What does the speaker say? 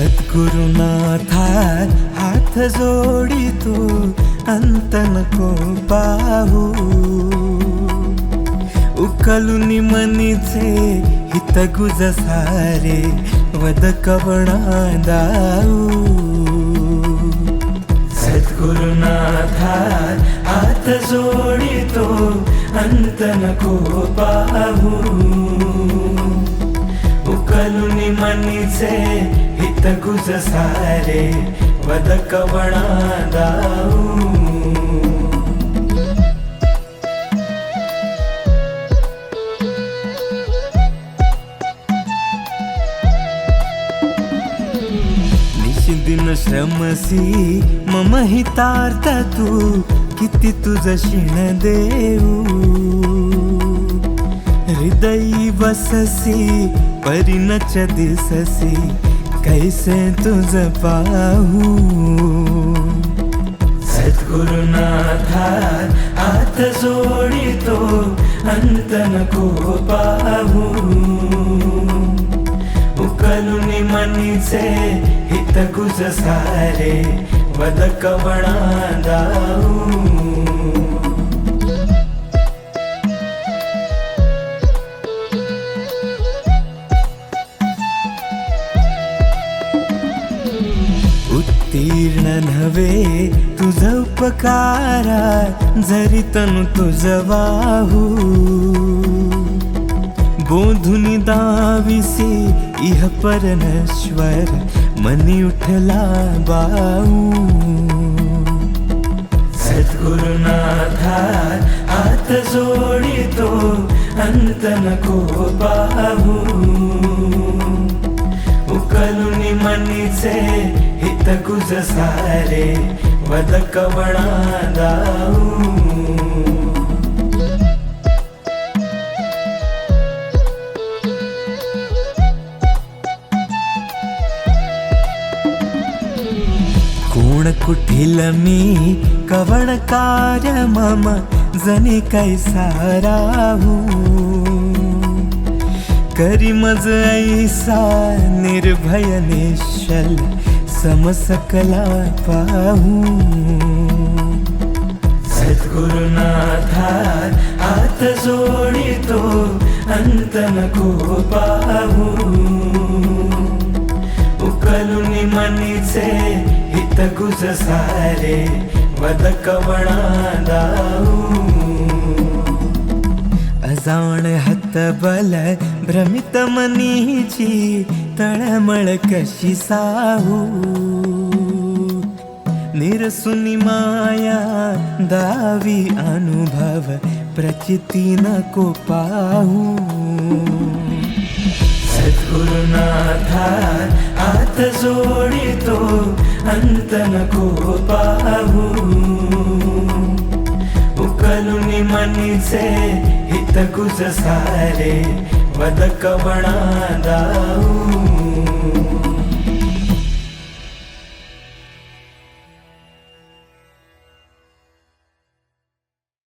सद्गुरुनाथा हात जोडितो अंत नको पाहू, उकलुनी मनीचे हित गुज सारे वद कवणा दाऊ। सद्गुरुनाथा हात जोडितो अंत नको पाहू, उकलुनी मनीचे हित गुज सारे वद कवणा दाऊ। निशिदिन श्रमसी मम हितार्थ तू, किती तुझ शिण देऊ। हृदयी बससी परिणच दिससी, कैसे तुझ पाहू। सद्गुरुनाथा हात जोडितो अंत नको पाहू, उकलुनी मनीचे हित गुज सारे वद कवणा दाऊ। उत्तीर्ण नव्हे तुझ उपकारा, जरी तनु तुझ वाहू। बोधुनी दाविसी इह परमेश्वर, मनी उठला बाऊ। सद्गुरुनाथा हात जोडितो अंत नको पाहू, उकलुनी मनीचे हित गुज सारे वद कवणा दाऊ। कोण कुठील मी कवण कार्य मम, जनी कैसा राहू। करी मज ऐसा निर्भय निश्चल, समसकला पाहू। सद्गुरुनाथा हात जोडितो अंत नको पाहू, उकलुनी मनीचे हित गुज सारे वद कवणा दाऊ। अजाण हत बल भ्रमित मनीची, तळमळ कशी साहू। निरसुनी माया दावी अनुभव, प्रचिती नको पाहू। सद्गुरुनाथा हात जोडितो अंत नको पाहू, उकलुनी मनीचे हित गुज सारे वद कवणा दाऊ।